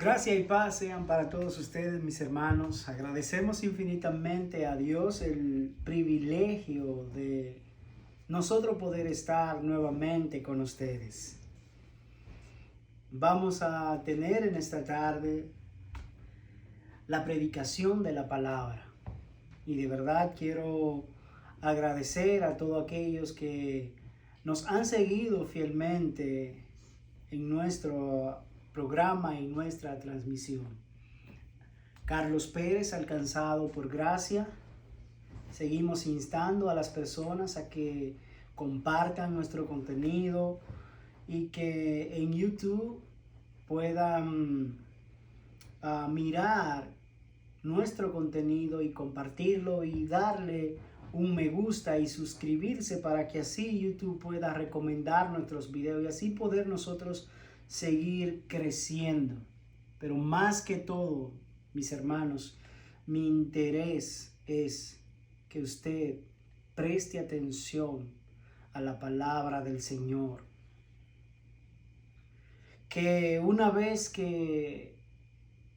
Gracia y paz sean para todos ustedes, mis hermanos. Agradecemos infinitamente a Dios el privilegio de nosotros poder estar nuevamente con ustedes. Vamos a tener en esta tarde la predicación de la palabra. Y de verdad quiero agradecer a todos aquellos que nos han seguido fielmente en nuestro programa y nuestra transmisión. Carlos Pérez, alcanzado por gracia. Seguimos instando a las personas a que compartan nuestro contenido y que en YouTube puedan mirar nuestro contenido y compartirlo y darle un me gusta y suscribirse para que así YouTube pueda recomendar nuestros videos y así poder nosotros seguir creciendo. Pero más que todo, mis hermanos, mi interés es que usted preste atención a la palabra del Señor. Que una vez que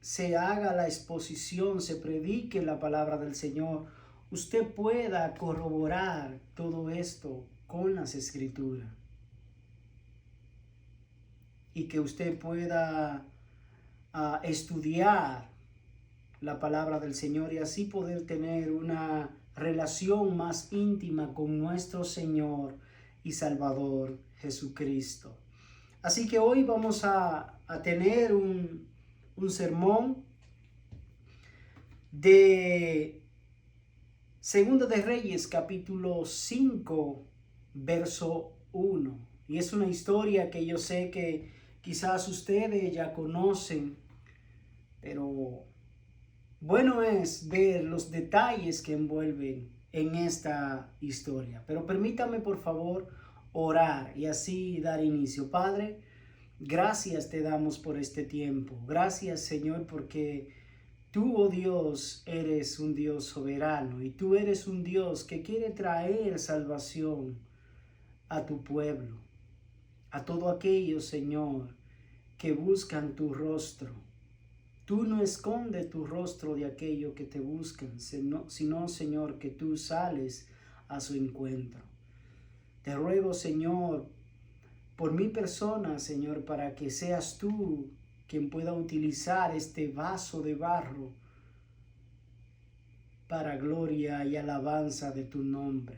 se haga la exposición, se predique la palabra del Señor, usted pueda corroborar todo esto con las Escrituras. Y que usted pueda estudiar la palabra del Señor y así poder tener una relación más íntima con nuestro Señor y Salvador Jesucristo. Así que hoy vamos a tener un sermón de Segunda de Reyes, capítulo 5, verso 1. Y es una historia que yo sé que quizás ustedes ya conocen, pero bueno es ver los detalles que envuelven en esta historia. Pero permítame por favor orar y así dar inicio. Padre, gracias te damos por este tiempo. Gracias, Señor, porque tú, oh Dios, eres un Dios soberano y tú eres un Dios que quiere traer salvación a tu pueblo, a todo aquello, Señor, que buscan tu rostro. Tú no escondes tu rostro de aquello que te buscan, sino, Señor, que tú sales a su encuentro. Te ruego, Señor, por mi persona, Señor, para que seas tú quien pueda utilizar este vaso de barro para gloria y alabanza de tu nombre.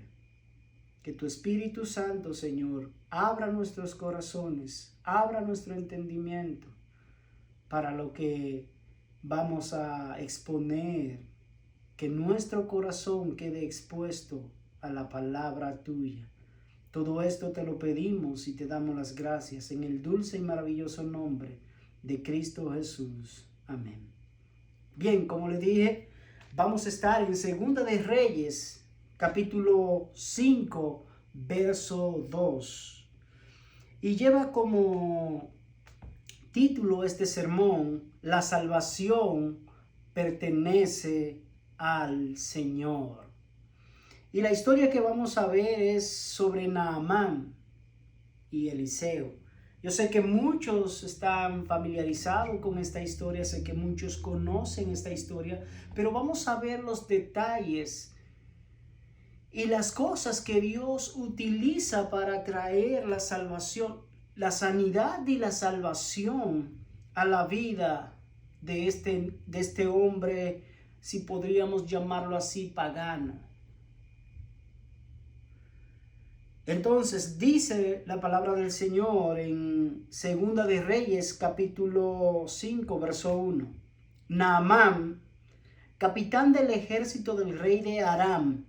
Que tu Espíritu Santo, Señor, abra nuestros corazones, abra nuestro entendimiento para lo que vamos a exponer, que nuestro corazón quede expuesto a la palabra tuya. Todo esto te lo pedimos y te damos las gracias en el dulce y maravilloso nombre de Cristo Jesús. Amén. Bien, como le dije, vamos a estar en Segunda de Reyes, capítulo 5, verso 2. Y lleva como título este sermón: La salvación pertenece al Señor. Y la historia que vamos a ver es sobre Naamán y Eliseo. Yo sé que muchos están familiarizados con esta historia, sé que muchos conocen esta historia, pero vamos a ver los detalles y las cosas que Dios utiliza para traer la salvación, la sanidad y la salvación a la vida de este hombre, si podríamos llamarlo así, pagano. Entonces dice la palabra del Señor en Segunda de Reyes, capítulo 5, verso 1. Naamán, capitán del ejército del rey de Aram,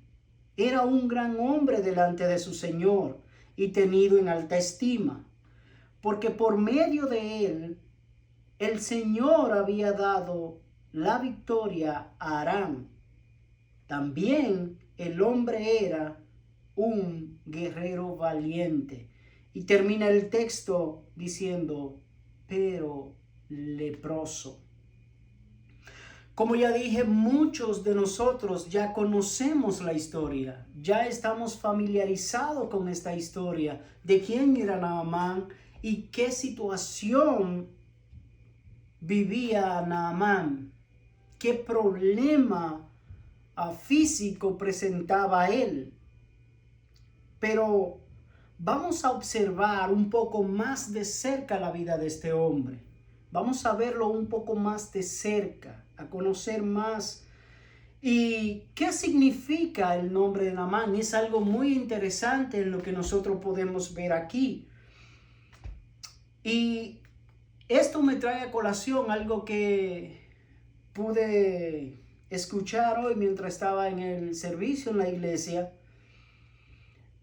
era un gran hombre delante de su Señor y tenido en alta estima, porque por medio de él el Señor había dado la victoria a Aram. También el hombre era un guerrero valiente. Y termina el texto diciendo, pero leproso. Como ya dije, muchos de nosotros ya conocemos la historia, ya estamos familiarizados con esta historia de quién era Naamán y qué situación vivía Naamán, qué problema físico presentaba él. Pero vamos a observar un poco más de cerca la vida de este hombre. Vamos a verlo un poco más de cerca, a conocer más. ¿Y qué significa el nombre de Naamán? Es algo muy interesante en lo que nosotros podemos ver aquí. Y esto me trae a colación algo que pude escuchar hoy mientras estaba en el servicio en la iglesia.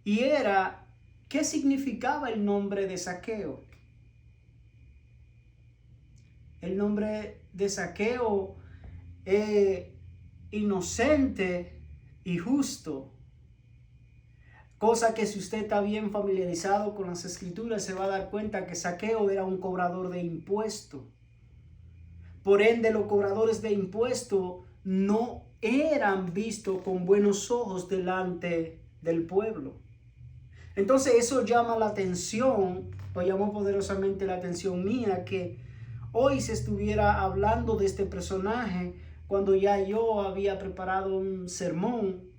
Y era, ¿qué significaba el nombre de Zaqueo? El nombre de Zaqueo es inocente y justo. Cosa que si usted está bien familiarizado con las escrituras se va a dar cuenta que Zaqueo era un cobrador de impuestos. Por ende, los cobradores de impuestos no eran vistos con buenos ojos delante del pueblo. Entonces eso llama la atención, lo llamó poderosamente la atención mía, que hoy se estuviera hablando de este personaje cuando ya yo había preparado un sermón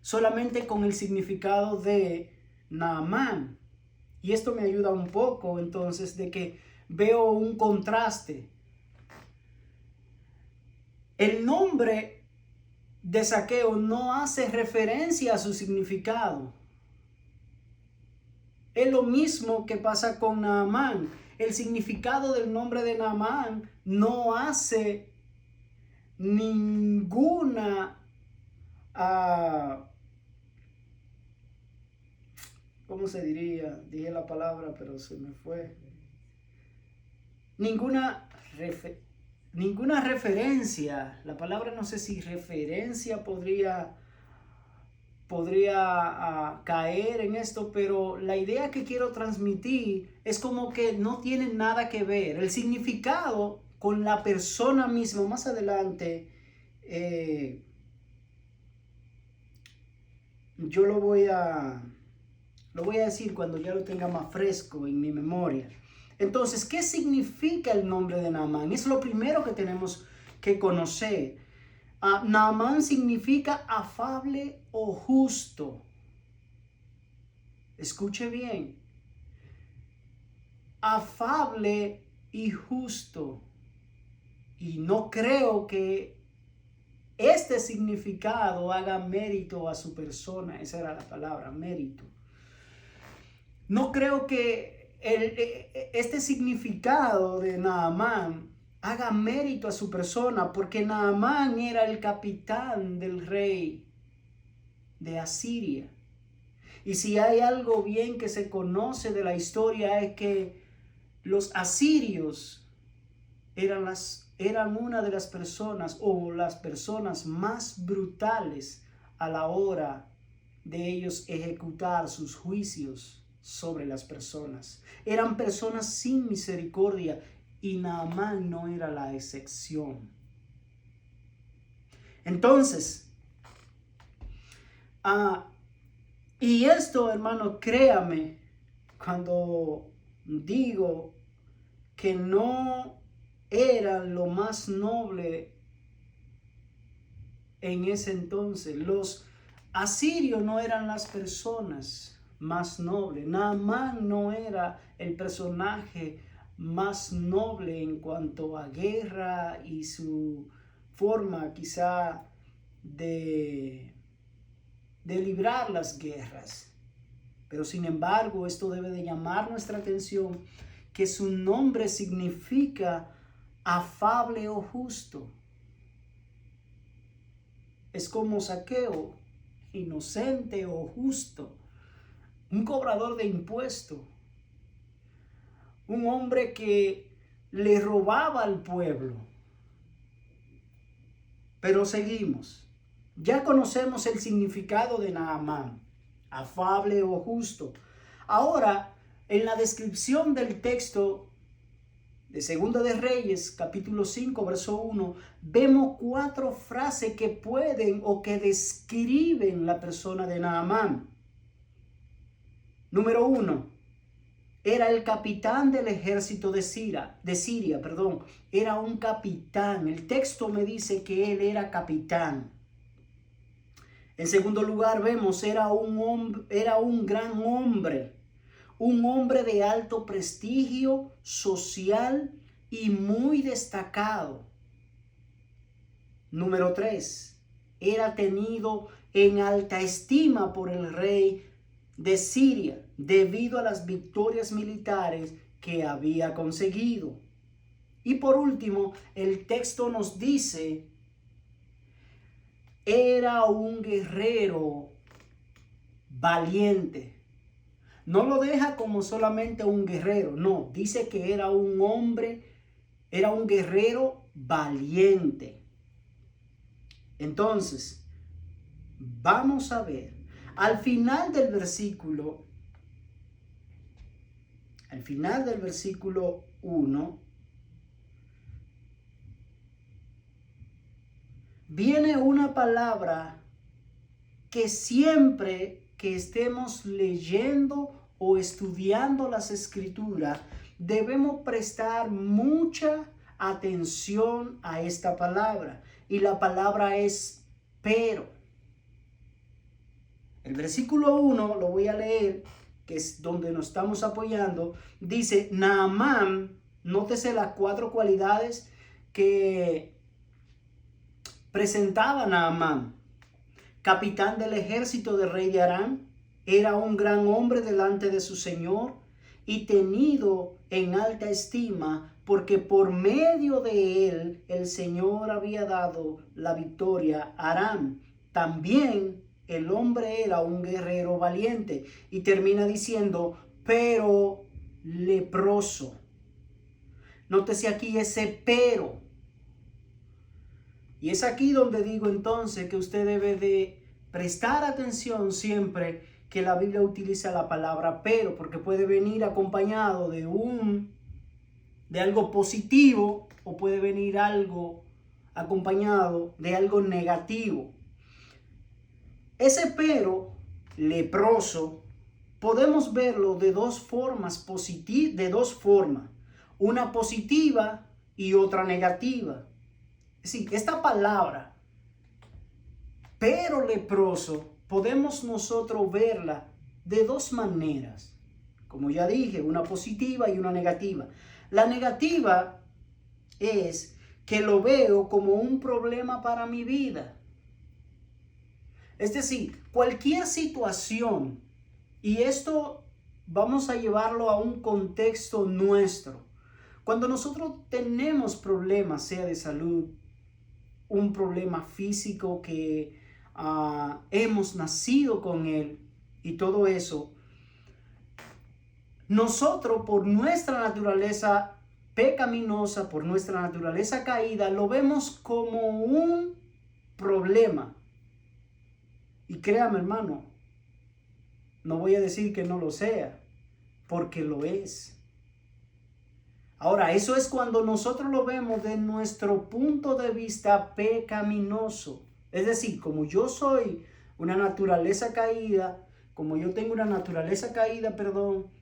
solamente con el significado de Naamán. Y esto me ayuda un poco entonces de que veo un contraste. El nombre de Zaqueo no hace referencia a su significado. Es lo mismo que pasa con Naamán. El significado del nombre de Naamán no hace ninguna ¿cómo se diría? Dije la palabra, pero se me fue. Ninguna referencia. La palabra no sé si referencia podría caer en esto, pero la idea que quiero transmitir es como que no tiene nada que ver. El significado con la persona misma, más adelante, yo lo voy a decir cuando ya lo tenga más fresco en mi memoria. Entonces, ¿qué significa el nombre de Naamán? Es lo primero que tenemos que conocer. Naamán significa afable o justo. Escuche bien. Afable y justo. Y no creo que este significado haga mérito a su persona. Esa era la palabra, mérito. No creo que este significado de Naamán haga mérito a su persona, porque Naamán era el capitán del rey de Asiria. Y si hay algo bien que se conoce de la historia es que los asirios eran una de las personas o las personas más brutales a la hora de ellos ejecutar sus juicios sobre las personas. Eran personas sin misericordia y Naamán no era la excepción. Entonces, y esto, hermano, créame, cuando digo que no era lo más noble en ese entonces. Los asirios no eran las personas más nobles. Naamán no era el personaje más noble en cuanto a guerra y su forma quizá de librar las guerras. Pero sin embargo, esto debe de llamar nuestra atención, que su nombre significa afable o justo. Es como Zaqueo, inocente o justo, un cobrador de impuestos, un hombre que le robaba al pueblo. Pero seguimos. Ya conocemos el significado de Naamán, afable o justo. Ahora, en la descripción del texto de Segunda de Reyes, capítulo 5, verso 1, vemos 4 frases que pueden o que describen la persona de Naamán. Número 1, era el capitán del ejército de Siria, era un capitán. El texto me dice que él era capitán. En segundo lugar, vemos, era un gran hombre, un hombre de alto prestigio social y muy destacado. Número 3, era tenido en alta estima por el rey de Siria debido a las victorias militares que había conseguido. Y por último, el texto nos dice, era un guerrero valiente. No lo deja como solamente un guerrero, no, dice que era un hombre, era un guerrero valiente. Entonces, vamos a ver, al final del versículo 1, viene una palabra que siempre que estemos leyendo o estudiando las Escrituras, debemos prestar mucha atención a esta palabra. Y la palabra es pero. El versículo 1 lo voy a leer, que es donde nos estamos apoyando. Dice, Naamán, nótese las 4 cualidades que presentaba Naamán. Capitán del ejército del rey de Aram, era un gran hombre delante de su señor y tenido en alta estima, porque por medio de él el Señor había dado la victoria a Aram. También el hombre era un guerrero valiente. Y termina diciendo, pero leproso. Nótese aquí ese pero. Y es aquí donde digo entonces que usted debe de prestar atención siempre que la Biblia utiliza la palabra pero, porque puede venir acompañado de algo positivo o puede venir algo acompañado de algo negativo. Ese pero leproso podemos verlo de dos formas, una positiva y otra negativa. Sí, esta palabra, pero leproso, podemos nosotros verla de dos maneras. Como ya dije, una positiva y una negativa. La negativa es que lo veo como un problema para mi vida. Es decir, cualquier situación, y esto vamos a llevarlo a un contexto nuestro. Cuando nosotros tenemos problemas, sea de salud, un problema físico que hemos nacido con él y todo eso, nosotros por nuestra naturaleza pecaminosa, por nuestra naturaleza caída, lo vemos como un problema. Y créame, hermano, no voy a decir que no lo sea, porque lo es. Ahora, eso es cuando nosotros lo vemos de nuestro punto de vista pecaminoso. Es decir, como yo soy una naturaleza caída,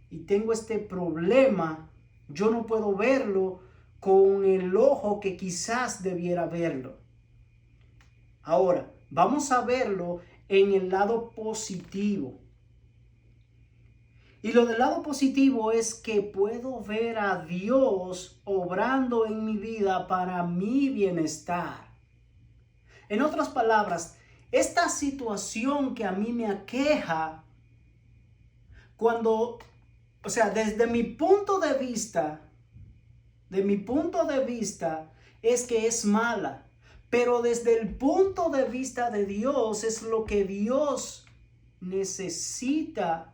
y tengo este problema, yo no puedo verlo con el ojo que quizás debiera verlo. Ahora, vamos a verlo en el lado positivo. Y lo del lado positivo es que puedo ver a Dios obrando en mi vida para mi bienestar. En otras palabras, esta situación que a mí me aqueja, desde mi punto de vista, es que es mala. Pero desde el punto de vista de Dios es lo que Dios necesita,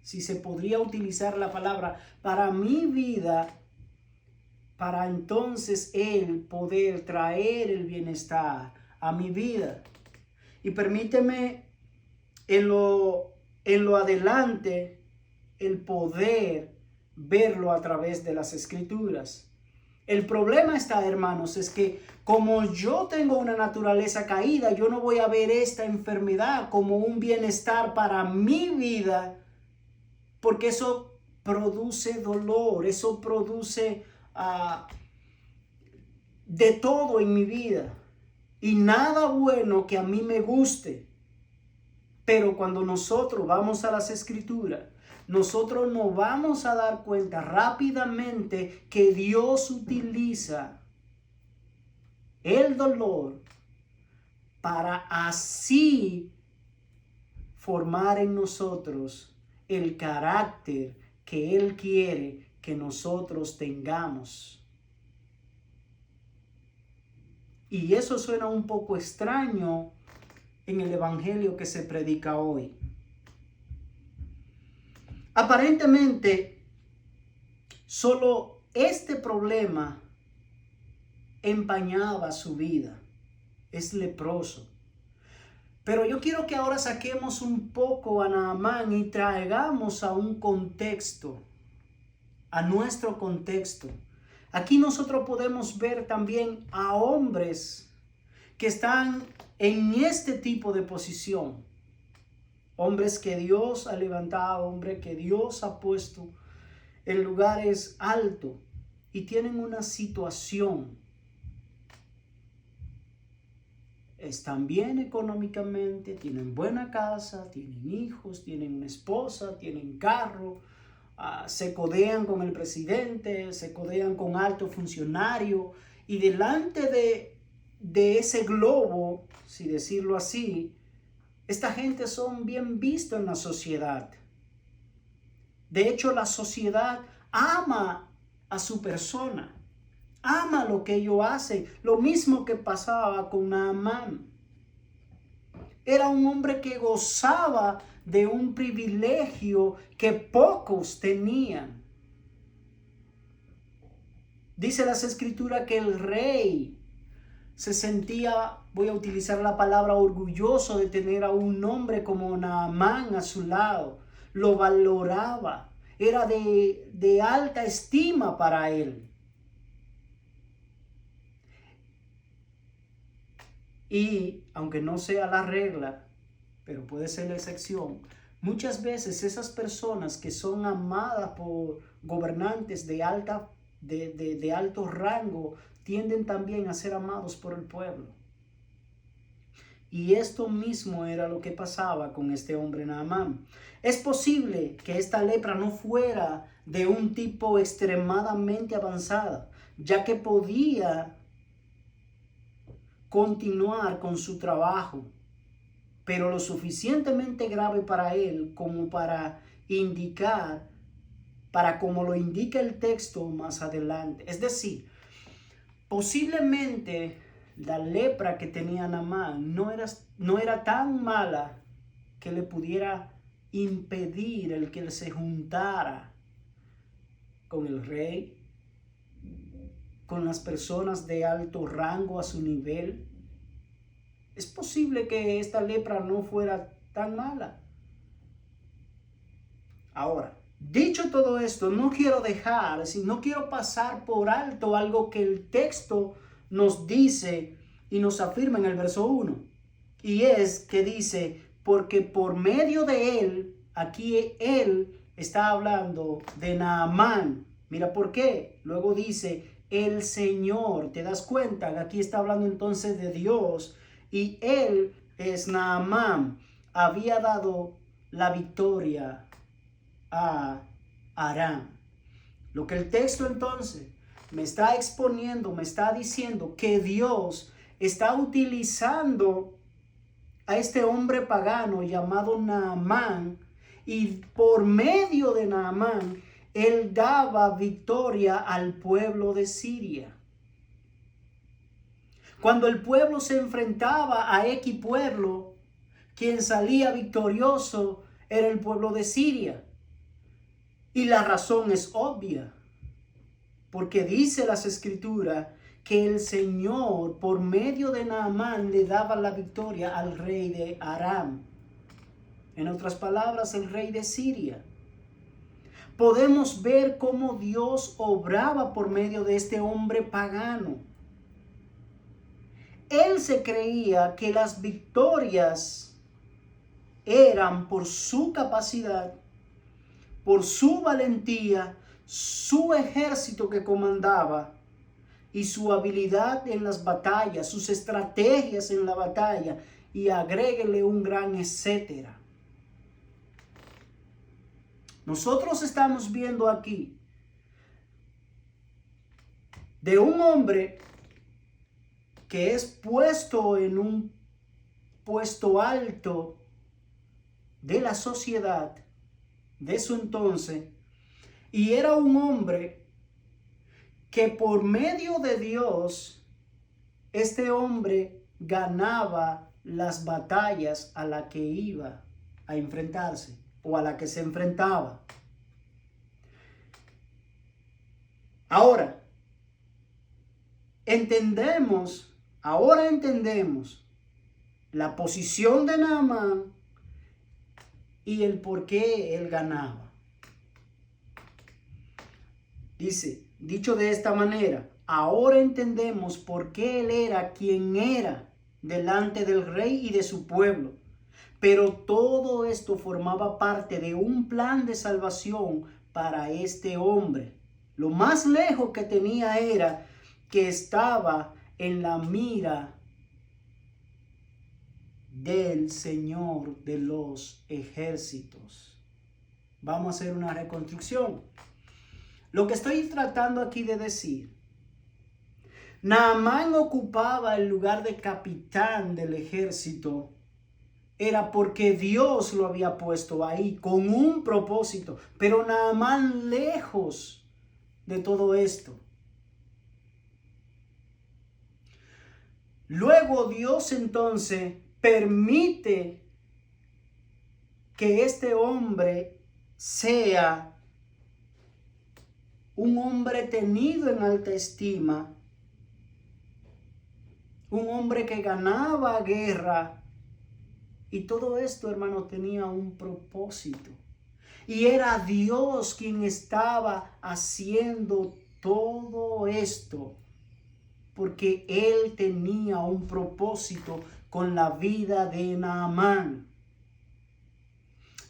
si se podría utilizar la palabra, para mi vida, para entonces Él poder traer el bienestar a mi vida. Y permíteme en lo adelante el poder verlo a través de las Escrituras. El problema está, hermanos, es que como yo tengo una naturaleza caída, yo no voy a ver esta enfermedad como un bienestar para mi vida, porque eso produce dolor, eso produce de todo en mi vida. Y nada bueno que a mí me guste. Pero cuando nosotros vamos a las Escrituras, nosotros nos vamos a dar cuenta rápidamente que Dios utiliza el dolor para así formar en nosotros el carácter que Él quiere que nosotros tengamos. Y eso suena un poco extraño en el evangelio que se predica hoy. Aparentemente, solo este problema empañaba su vida. Es leproso. Pero yo quiero que ahora saquemos un poco a Naamán y traigamos a un contexto, a nuestro contexto. Aquí nosotros podemos ver también a hombres que están en este tipo de posición. Hombres que Dios ha levantado, hombres que Dios ha puesto en lugares altos y tienen una situación. Están bien económicamente, tienen buena casa, tienen hijos, tienen una esposa, tienen carro, se codean con el presidente, se codean con altos funcionarios y delante de ese globo, si decirlo así, esta gente son bien vistos en la sociedad. De hecho, la sociedad ama a su persona, ama lo que ellos hacen. Lo mismo que pasaba con Naamán. Era un hombre que gozaba de un privilegio que pocos tenían. Dice las Escrituras que el rey se sentía, voy a utilizar la palabra, orgulloso de tener a un hombre como Naamán a su lado. Lo valoraba, era de alta estima para él. Y aunque no sea la regla, pero puede ser la excepción, muchas veces esas personas que son amadas por gobernantes de alto rango tienden también a ser amados por el pueblo. Y esto mismo era lo que pasaba con este hombre Naamán. Es posible que esta lepra no fuera de un tipo extremadamente avanzada, ya que podía continuar con su trabajo, pero lo suficientemente grave para él como para indicar, como lo indica el texto más adelante. Es decir, posiblemente la lepra que tenía Naamán no era tan mala que le pudiera impedir el que él se juntara con el rey, con las personas de alto rango a su nivel. Es posible que esta lepra no fuera tan mala. Ahora, dicho todo esto, no quiero pasar por alto algo que el texto nos dice y nos afirma en el verso 1. Y es que dice, porque por medio de él, aquí él está hablando de Naamán. Mira por qué. Luego dice, el Señor. ¿Te das cuenta? Aquí está hablando entonces de Dios. Y él es Naamán. Había dado la victoria a Aram. Lo que el texto entonces me está exponiendo, me está diciendo que Dios está utilizando a este hombre pagano llamado Naamán, y por medio de Naamán él daba victoria al pueblo de Siria. Cuando el pueblo se enfrentaba a X pueblo, quien salía victorioso era el pueblo de Siria. Y la razón es obvia, porque dice las Escrituras que el Señor por medio de Naamán le daba la victoria al rey de Aram. En otras palabras, el rey de Siria. Podemos ver cómo Dios obraba por medio de este hombre pagano. Él se creía que las victorias eran por su capacidad, por su valentía, su ejército que comandaba y su habilidad en las batallas, sus estrategias en la batalla, y agréguele un gran etcétera. Nosotros estamos viendo aquí de un hombre que es puesto en un puesto alto de la sociedad de su entonces, y era un hombre que por medio de Dios, este hombre ganaba las batallas a las que iba a enfrentarse o a la que se enfrentaba. Ahora entendemos la posición de Naamán y el por qué él ganaba. Dicho de esta manera, ahora entendemos por qué él era quien era delante del rey y de su pueblo. Pero todo esto formaba parte de un plan de salvación para este hombre. Lo más lejos que tenía era que estaba en la mira del Señor de los ejércitos. Vamos a hacer una reconstrucción. Lo que estoy tratando aquí de decir, Naamán ocupaba el lugar de capitán del ejército, era porque Dios lo había puesto ahí con un propósito, pero Naamán lejos de todo esto. Luego Dios entonces permite que este hombre sea un hombre tenido en alta estima, un hombre que ganaba guerra, y todo esto, hermano, tenía un propósito. Y era Dios quien estaba haciendo todo esto, porque Él tenía un propósito con la vida de Naamán.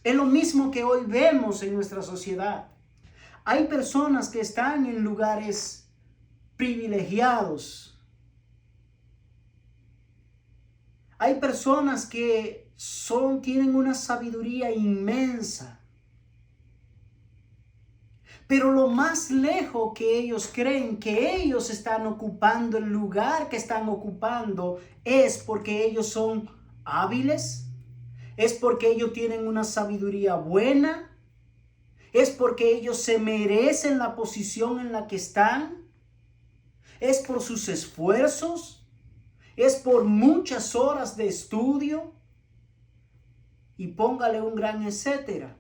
Es lo mismo que hoy vemos en nuestra sociedad. Hay personas que están en lugares privilegiados. Hay personas que tienen una sabiduría inmensa. Pero lo más lejos que ellos creen que ellos están ocupando el lugar que están ocupando es porque ellos son hábiles, es porque ellos tienen una sabiduría buena, es porque ellos se merecen la posición en la que están, es por sus esfuerzos, es por muchas horas de estudio, y póngale un gran etcétera.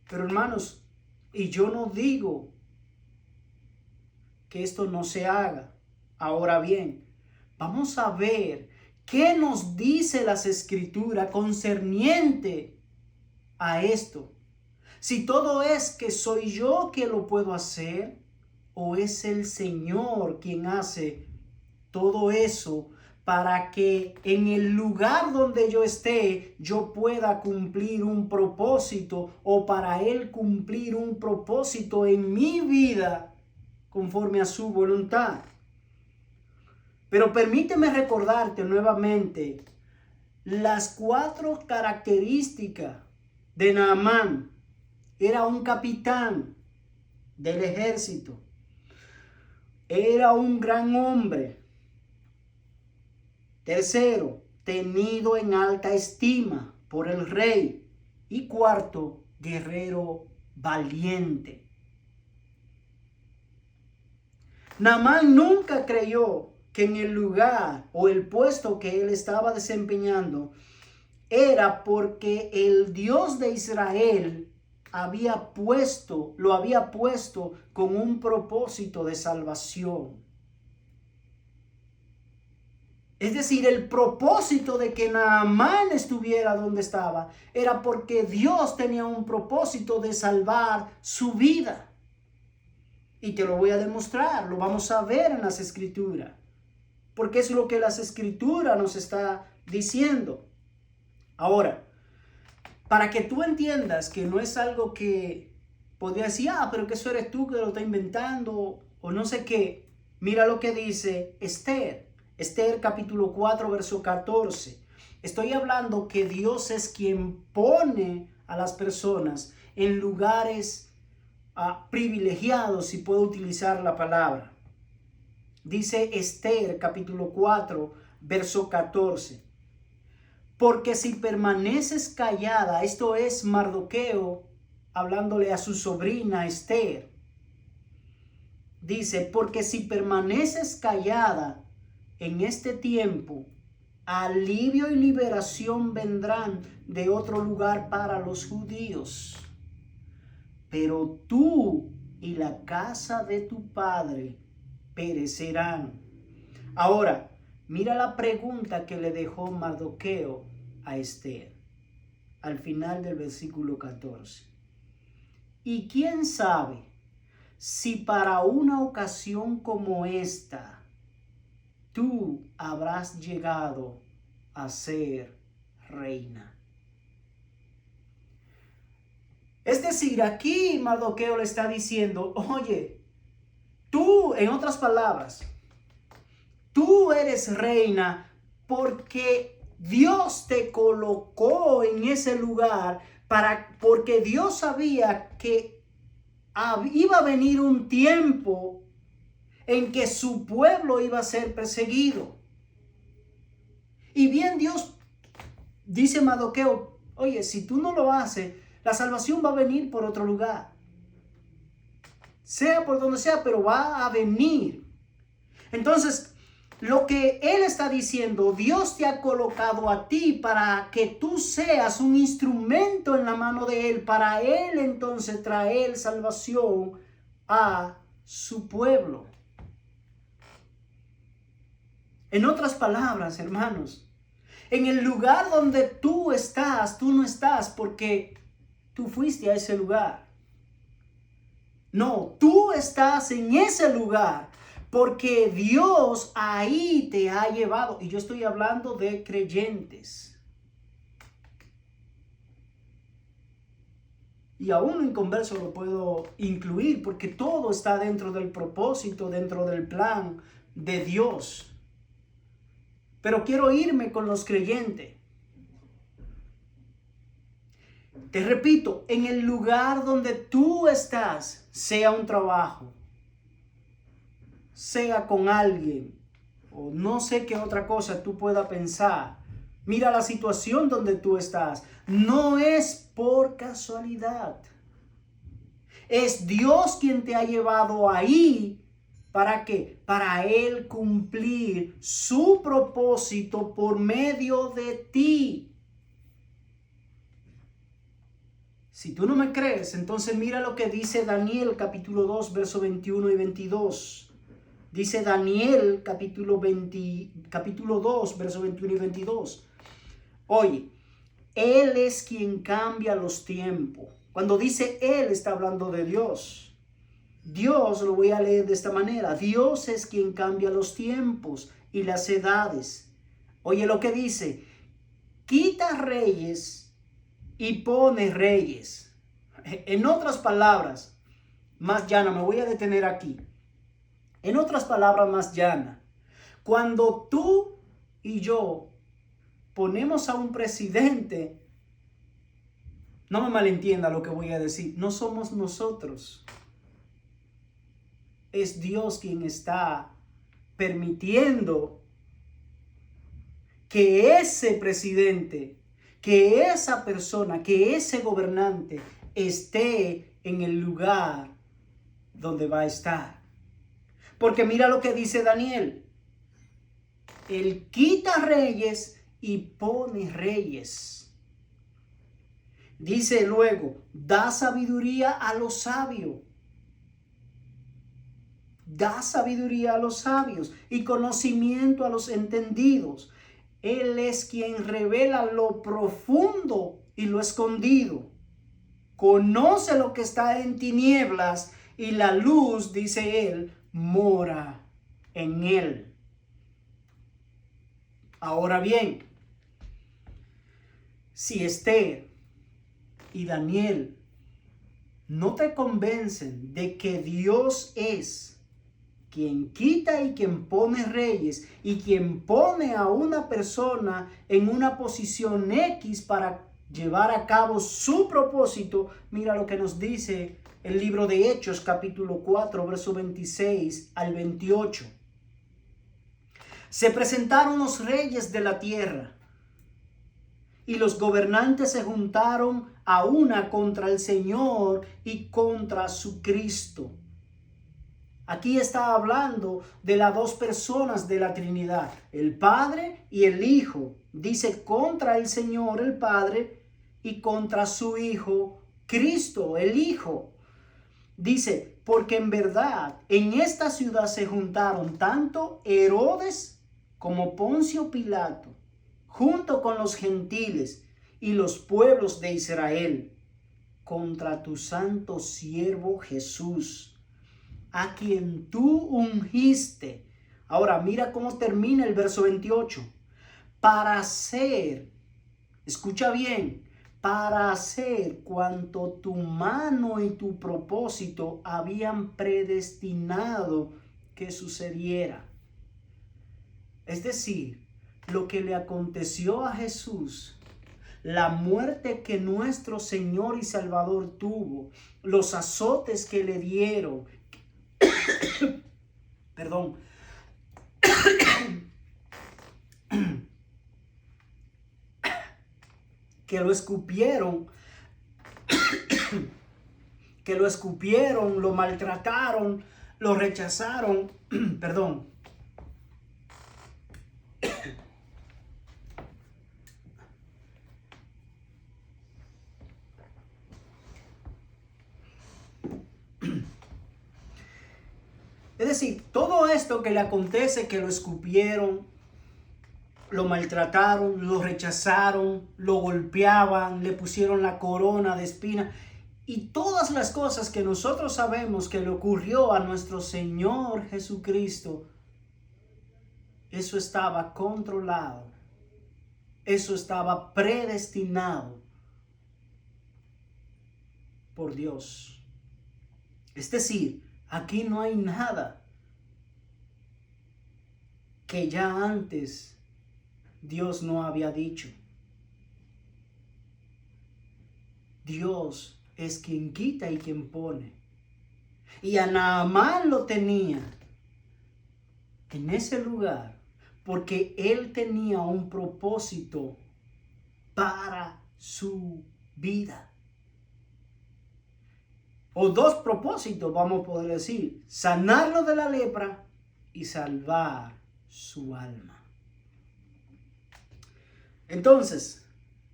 Pero hermanos, y yo no digo que esto no se haga. Ahora bien, vamos a ver qué nos dice las Escrituras concerniente a esto. Si todo es que soy yo que lo puedo hacer, o es el Señor quien hace todo eso para que en el lugar donde yo esté yo pueda cumplir un propósito, o para Él cumplir un propósito en mi vida conforme a su voluntad. Pero permíteme recordarte nuevamente las 4 características de Naamán. Era un capitán del ejército. Era un gran hombre. Tercero, tenido en alta estima por el rey. Y cuarto, guerrero valiente. Naamán nunca creyó que en el lugar o el puesto que él estaba desempeñando era porque el Dios de Israel lo había puesto con un propósito de salvación. Es decir, el propósito de que Naamán estuviera donde estaba era porque Dios tenía un propósito de salvar su vida. Y te lo voy a demostrar, lo vamos a ver en las Escrituras, porque es lo que las Escrituras nos está diciendo. Ahora, para que tú entiendas que no es algo que podría decir, pero que eso eres tú que lo está inventando o no sé qué. Mira lo que dice Esther. Esther capítulo 4, verso 14. Estoy hablando que Dios es quien pone a las personas en lugares privilegiados, si puedo utilizar la palabra. Dice Esther capítulo 4, verso 14. Porque si permaneces callada, esto es Mardoqueo hablándole a su sobrina Esther. Dice, porque si permaneces callada en este tiempo, alivio y liberación vendrán de otro lugar para los judíos. Pero tú y la casa de tu padre perecerán. Ahora, mira la pregunta que le dejó Mardoqueo a Esther al final del versículo 14. Y quién sabe si para una ocasión como esta tú habrás llegado a ser reina. Es decir, aquí Mardoqueo le está diciendo, oye, tú, en otras palabras, tú eres reina porque Dios te colocó en ese lugar porque Dios sabía que iba a venir un tiempo en que su pueblo iba a ser perseguido. Y bien Dios dice Mardoqueo, oye, si tú no lo haces, la salvación va a venir por otro lugar. Sea por donde sea, pero va a venir. Entonces, lo que él está diciendo, Dios te ha colocado a ti para que tú seas un instrumento en la mano de él, para él entonces traer salvación a su pueblo. En otras palabras, hermanos, en el lugar donde tú estás, tú no estás porque tú fuiste a ese lugar. No, tú estás en ese lugar porque Dios ahí te ha llevado. Y yo estoy hablando de creyentes. Y aún un inconverso lo puedo incluir porque todo está dentro del propósito, dentro del plan de Dios. Pero quiero irme con los creyentes. Te repito, en el lugar donde tú estás, sea un trabajo, sea con alguien, o no sé qué otra cosa tú puedas pensar. Mira la situación donde tú estás. No es por casualidad. Es Dios quien te ha llevado ahí. ¿Para qué? Para Él cumplir su propósito por medio de ti. Si tú no me crees, entonces mira lo que dice Daniel capítulo 2, verso 21 y 22. Dice Daniel capítulo 2, verso 21 y 22. Oye, Él es quien cambia los tiempos. Cuando dice Él, está hablando de Dios. Dios, lo voy a leer de esta manera. Dios es quien cambia los tiempos y las edades. Oye lo que dice. Quita reyes y pone reyes. En otras palabras, más llana, me voy a detener aquí. En otras palabras más llana, cuando tú y yo ponemos a un presidente, no me malentienda lo que voy a decir, no somos nosotros. Es Dios quien está permitiendo que ese presidente, que esa persona, que ese gobernante esté en el lugar donde va a estar. Porque mira lo que dice Daniel. Él quita reyes y pone reyes. Dice luego, da sabiduría a los sabios. Da sabiduría a los sabios y conocimiento a los entendidos. Él es quien revela lo profundo y lo escondido. Conoce lo que está en tinieblas y la luz, dice él, mora en él. Ahora bien, si Esther y Daniel no te convencen de que Dios es quien quita y quien pone reyes y quien pone a una persona en una posición X para llevar a cabo su propósito, mira lo que nos dice el libro de Hechos, capítulo 4, verso 26 al 28. Se presentaron los reyes de la tierra y los gobernantes se juntaron a una contra el Señor y contra su Cristo. Aquí está hablando de las dos personas de la Trinidad, el Padre y el Hijo. Dice contra el Señor, el Padre, y contra su Hijo, Cristo, el Hijo. Dice, porque en verdad en esta ciudad se juntaron tanto Herodes como Poncio Pilato, junto con los gentiles y los pueblos de Israel, contra tu santo siervo Jesús, a quien tú ungiste. Ahora mira cómo termina el verso 28. Para hacer, escucha bien, para hacer cuanto tu mano y tu propósito habían predestinado que sucediera. Es decir, lo que le aconteció a Jesús, la muerte que nuestro Señor y Salvador tuvo, los azotes que le dieron, perdón, que lo escupieron, lo maltrataron, lo rechazaron, perdón. Es decir, todo esto que le acontece, que lo escupieron, lo maltrataron, lo rechazaron, lo golpeaban, le pusieron la corona de espinas y todas las cosas que nosotros sabemos que le ocurrió a nuestro Señor Jesucristo, eso estaba controlado, eso estaba predestinado por Dios. Es decir, aquí no hay nada que ya antes Dios no había dicho. Dios es quien quita y quien pone. Y a Naamán lo tenía en ese lugar porque él tenía un propósito para su vida. O dos propósitos, vamos a poder decir: sanarlo de la lepra y salvar su alma. Entonces,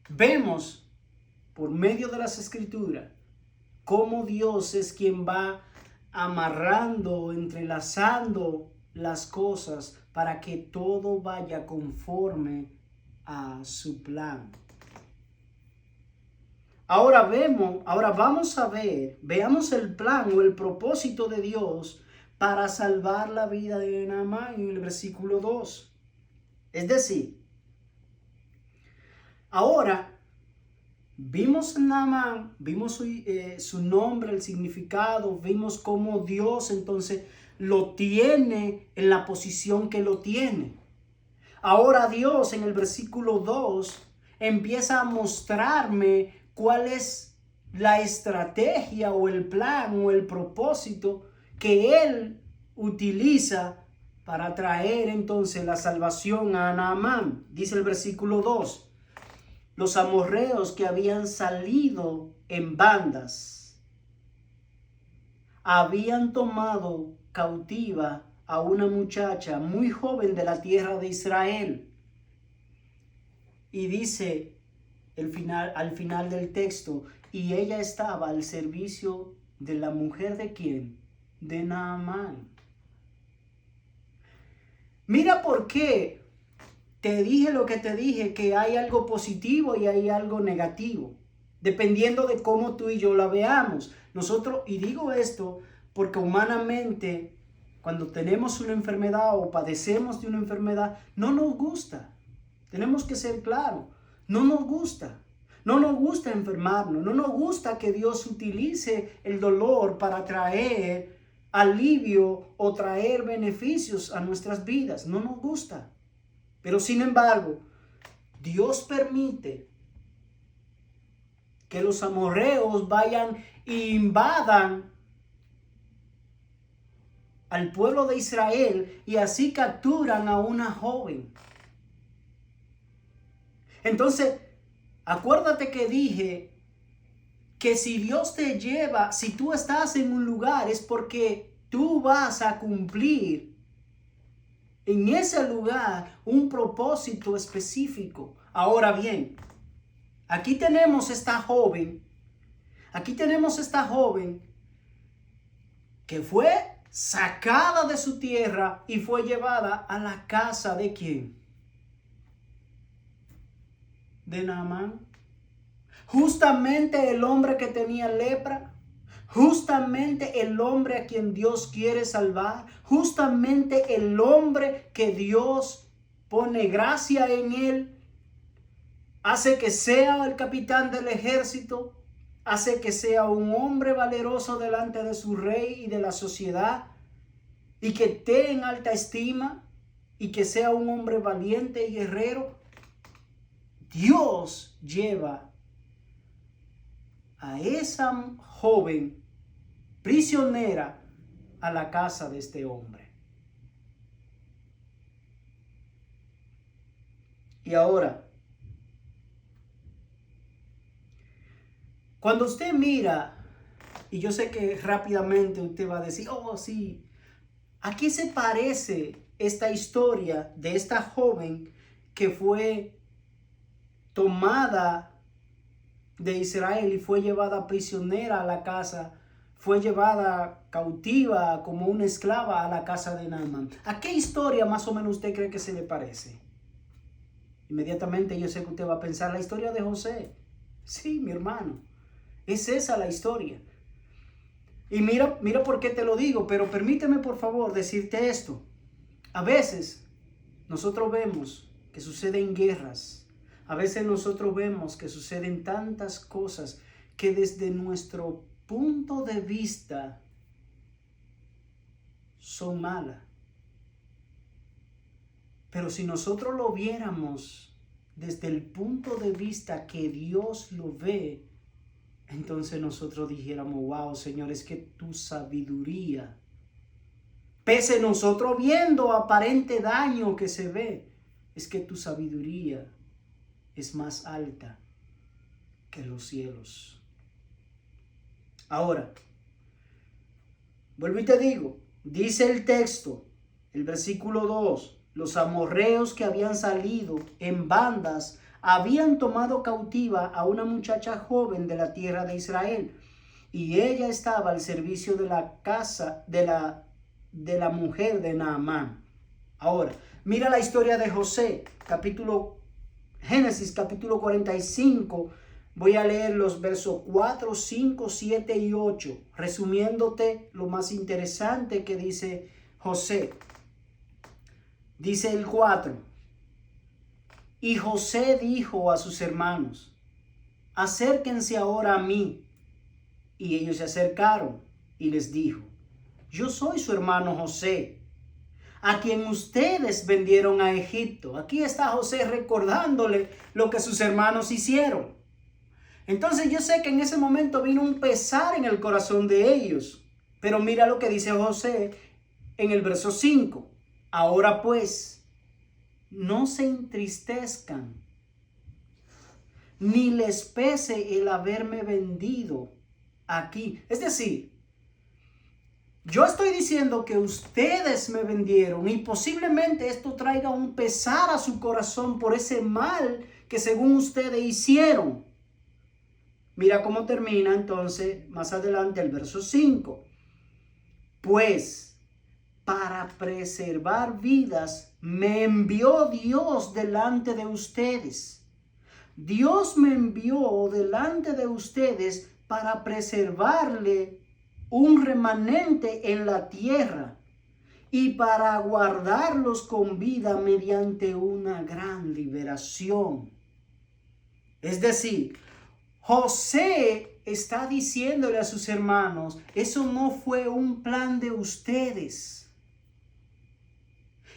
vemos por medio de las Escrituras cómo Dios es quien va amarrando, entrelazando las cosas para que todo vaya conforme a su plan. Ahora vamos a ver, veamos el plan o el propósito de Dios para salvar la vida de Naamán en el versículo 2. Es decir, ahora vimos Naamán, vimos su nombre, el significado, vimos cómo Dios entonces lo tiene en la posición que lo tiene. Ahora Dios en el versículo 2 empieza a mostrarme cuál es la estrategia o el plan o el propósito que Él utiliza para traer entonces la salvación a Naamán. Dice el versículo 2. Los amorreos que habían salido en bandas habían tomado cautiva a una muchacha muy joven de la tierra de Israel. Y dice al final del texto, y ella estaba al servicio de la mujer de ¿quién? De Naamán. Mira por qué te dije lo que te dije, que hay algo positivo y hay algo negativo, dependiendo de cómo tú y yo la veamos. Nosotros, y digo esto porque humanamente, cuando tenemos una enfermedad o padecemos de una enfermedad, no nos gusta. Tenemos que ser claros, no nos gusta. No nos gusta enfermarnos, no nos gusta que Dios utilice el dolor para traer alivio o traer beneficios a nuestras vidas. No nos gusta. Pero sin embargo, Dios permite que los amorreos vayan e invadan al pueblo de Israel y así capturan a una joven. Entonces, acuérdate que dije que si Dios te lleva, si tú estás en un lugar, es porque tú vas a cumplir en ese lugar un propósito específico. Ahora bien, aquí tenemos esta joven que fue sacada de su tierra y fue llevada a la casa ¿de quién? De Naamán. Justamente el hombre que tenía lepra, justamente el hombre a quien Dios quiere salvar, justamente el hombre que Dios pone gracia en él, hace que sea el capitán del ejército, hace que sea un hombre valeroso delante de su rey y de la sociedad, y que esté en alta estima, y que sea un hombre valiente y guerrero. Dios lleva a esa joven prisionera a la casa de este hombre. Y ahora, cuando usted mira, y yo sé que rápidamente usted va a decir, oh sí, ¿a qué se parece esta historia de esta joven que fue tomada de Israel y fue llevada prisionera a la casa, fue llevada cautiva como una esclava a la casa de Naamán? ¿A qué historia más o menos usted cree que se le parece? Inmediatamente yo sé que usted va a pensar la historia de José. Sí, mi hermano, es esa la historia. Y mira por qué te lo digo, pero permíteme por favor decirte esto. A veces nosotros vemos que suceden guerras. A veces nosotros vemos que suceden tantas cosas que desde nuestro punto de vista son malas. Pero si nosotros lo viéramos desde el punto de vista que Dios lo ve, entonces nosotros dijéramos, wow, Señor, es que tu sabiduría, pese nosotros viendo aparente daño que se ve, es que tu sabiduría es más alta que los cielos. Ahora, vuelvo y te digo, dice el texto, el versículo 2, los amorreos que habían salido en bandas habían tomado cautiva a una muchacha joven de la tierra de Israel, y ella estaba al servicio de la casa de la mujer de Naamán. Ahora, mira la historia de José, Génesis capítulo 45, voy a leer los versos 4, 5, 7 y 8, resumiéndote lo más interesante que dice José. Dice el 4, y José dijo a sus hermanos, acérquense ahora a mí. Y ellos se acercaron y les dijo, yo soy su hermano José, a quien ustedes vendieron a Egipto. Aquí está José recordándole lo que sus hermanos hicieron. Entonces yo sé que en ese momento vino un pesar en el corazón de ellos. Pero mira lo que dice José en el verso 5. Ahora pues, no se entristezcan, ni les pese el haberme vendido aquí. Es decir, yo estoy diciendo que ustedes me vendieron y posiblemente esto traiga un pesar a su corazón por ese mal que según ustedes hicieron. Mira cómo termina entonces más adelante el verso 5. Pues para preservar vidas me envió Dios delante de ustedes. Dios me envió delante de ustedes para preservarle un remanente en la tierra y para guardarlos con vida mediante una gran liberación. Es decir, José está diciéndole a sus hermanos, eso no fue un plan de ustedes.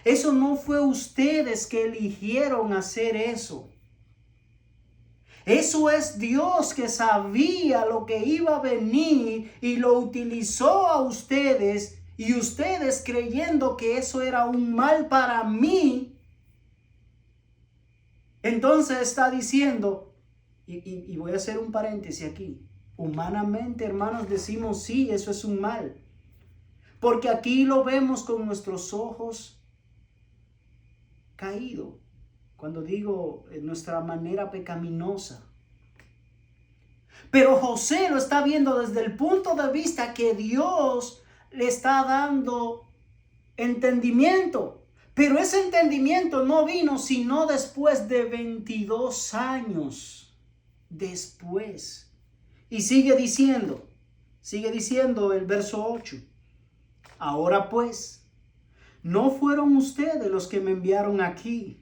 Eso no fue ustedes que eligieron hacer eso. Eso es Dios que sabía lo que iba a venir y lo utilizó a ustedes, y ustedes creyendo que eso era un mal para mí. Entonces está diciendo, y voy a hacer un paréntesis aquí, humanamente, hermanos, decimos sí, eso es un mal. Porque aquí lo vemos con nuestros ojos caídos. Cuando digo nuestra manera pecaminosa. Pero José lo está viendo desde el punto de vista que Dios le está dando entendimiento. Pero ese entendimiento no vino sino después de 22 años después. Y sigue diciendo el verso 8. Ahora pues, no fueron ustedes los que me enviaron aquí.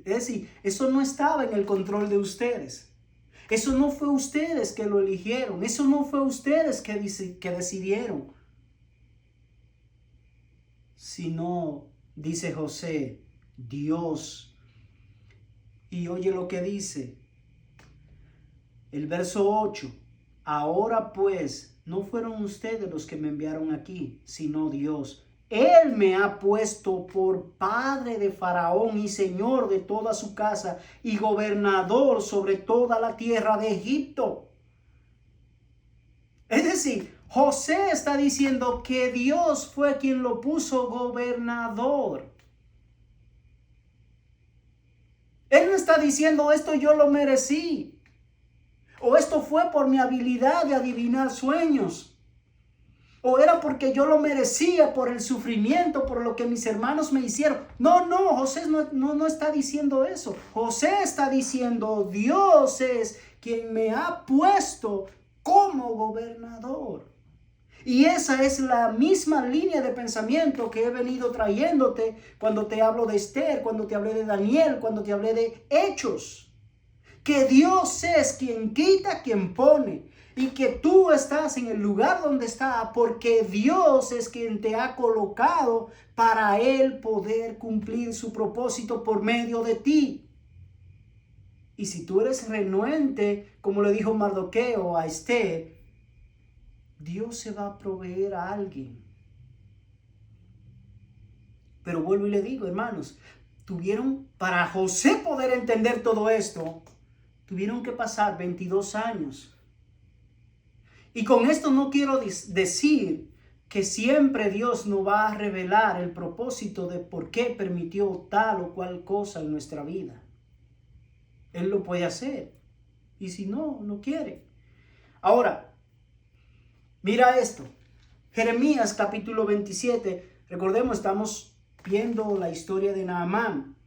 Es decir, eso no estaba en el control de ustedes. Eso no fue ustedes que lo eligieron. Eso no fue ustedes que decidieron. Sino, dice José, Dios. Y oye lo que dice el verso 8. Ahora pues, no fueron ustedes los que me enviaron aquí, sino Dios. Él me ha puesto por padre de Faraón y señor de toda su casa y gobernador sobre toda la tierra de Egipto. Es decir, José está diciendo que Dios fue quien lo puso gobernador. Él no está diciendo esto yo lo merecí. O esto fue por mi habilidad de adivinar sueños. O era porque yo lo merecía por el sufrimiento, por lo que mis hermanos me hicieron. No, José no está diciendo eso. José está diciendo, Dios es quien me ha puesto como gobernador. Y esa es la misma línea de pensamiento que he venido trayéndote cuando te hablo de Esther, cuando te hablé de Daniel, cuando te hablé de Hechos. Que Dios es quien quita, quien pone. Y que tú estás en el lugar donde está porque Dios es quien te ha colocado para Él poder cumplir su propósito por medio de ti. Y si tú eres renuente, como le dijo Mardoqueo a Esther, Dios se va a proveer a alguien. Pero vuelvo y le digo, hermanos, para José poder entender todo esto, tuvieron que pasar 22 años. Y con esto no quiero decir que siempre Dios nos va a revelar el propósito de por qué permitió tal o cual cosa en nuestra vida. Él lo puede hacer. Y si no, no quiere. Ahora, mira esto. Jeremías capítulo 27. Recordemos, estamos viendo la historia de Naamán.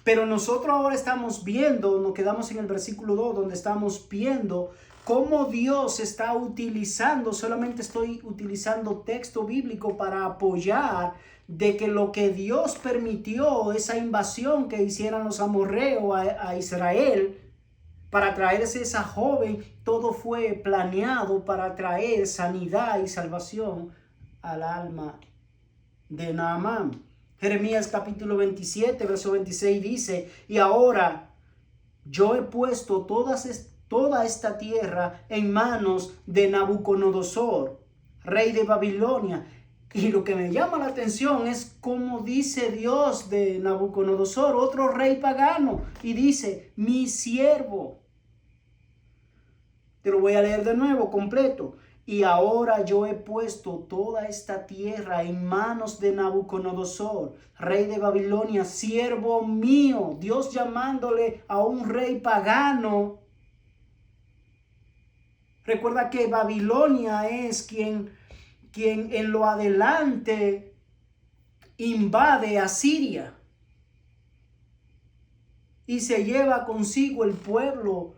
Pero nosotros ahora estamos viendo, nos quedamos en el versículo 2, donde estamos viendo cómo Dios está utilizando, solamente estoy utilizando texto bíblico para apoyar de que lo que Dios permitió, esa invasión que hicieran los amorreos a Israel, para traerse esa joven, todo fue planeado para traer sanidad y salvación al alma de Naamán. Jeremías capítulo 27, verso 26 dice, y ahora yo he puesto toda esta tierra en manos de Nabucodonosor, rey de Babilonia. Y lo que me llama la atención es cómo dice Dios de Nabucodonosor, otro rey pagano, y dice, mi siervo. Te lo voy a leer de nuevo, completo. Y ahora yo he puesto toda esta tierra en manos de Nabucodonosor, rey de Babilonia, siervo mío. Dios llamándole a un rey pagano. Recuerda que Babilonia es quien en lo adelante invade a Siria y se lleva consigo el pueblo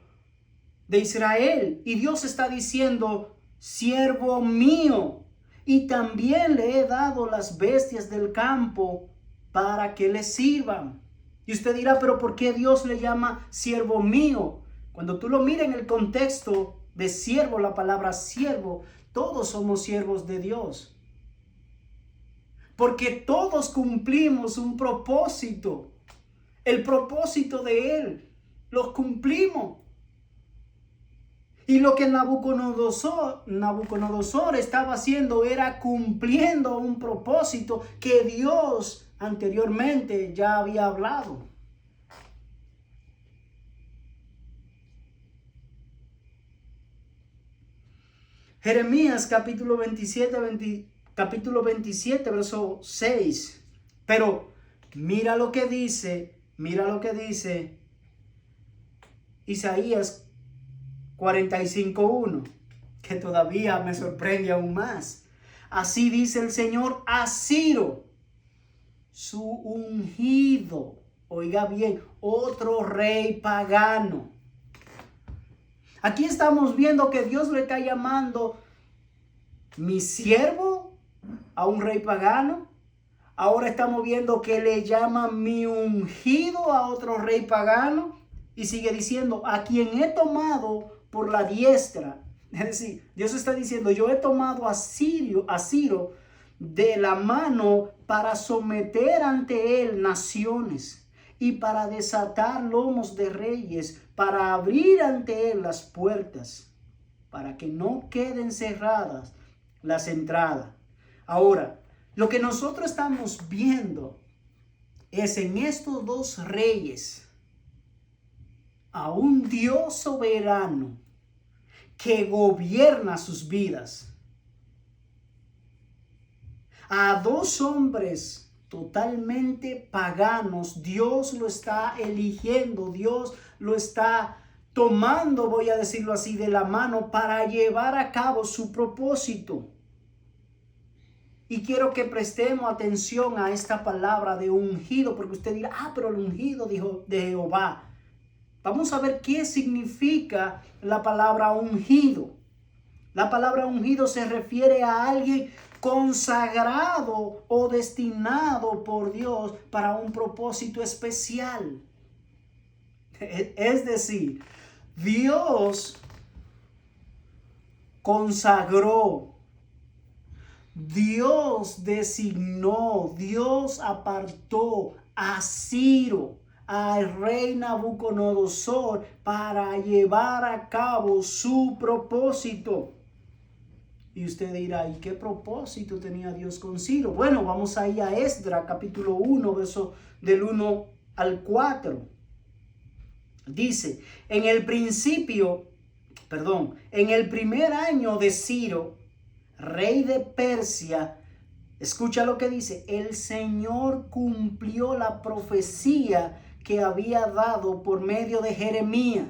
de Israel. Y Dios está diciendo, siervo mío, y también le he dado las bestias del campo para que le sirvan. Y usted dirá, pero ¿por qué Dios le llama siervo mío? Cuando tú lo miras en el contexto De siervo, la palabra siervo, todos somos siervos de Dios. Porque todos cumplimos un propósito. El propósito de Él. Lo cumplimos. Y lo que Nabucodonosor estaba haciendo era cumpliendo un propósito que Dios anteriormente ya había hablado. Jeremías capítulo 27, verso 6. Pero mira lo que dice Isaías 45:1, que todavía me sorprende aún más. Así dice el Señor a Ciro, su ungido. Oiga bien, otro rey pagano. Aquí estamos viendo que Dios le está llamando mi siervo a un rey pagano. Ahora estamos viendo que le llama mi ungido a otro rey pagano. Y sigue diciendo, a quien he tomado por la diestra. Es decir, Dios está diciendo, yo he tomado a Ciro de la mano para someter ante él naciones y para desatar lomos de reyes, para abrir ante él las puertas, para que no queden cerradas las entradas. Ahora, lo que nosotros estamos viendo es en estos dos reyes a un Dios soberano que gobierna sus vidas, a dos hombres totalmente paganos. Dios lo está eligiendo, Dios lo está tomando, voy a decirlo así, de la mano para llevar a cabo su propósito. Y quiero que prestemos atención a esta palabra de ungido, porque usted dirá, pero el ungido dijo de Jehová. Vamos a ver qué significa la palabra ungido. La palabra ungido se refiere a alguien consagrado o destinado por Dios para un propósito especial. Es decir, Dios consagró, Dios designó, Dios apartó a Ciro, al rey Nabucodonosor, para llevar a cabo su propósito. Y usted dirá, ¿y qué propósito tenía Dios con Ciro? Bueno, vamos a ir a Esdras, capítulo 1, verso del 1 al 4. Dice, en el primer año de Ciro, rey de Persia, escucha lo que dice, el Señor cumplió la profecía que había dado por medio de Jeremías.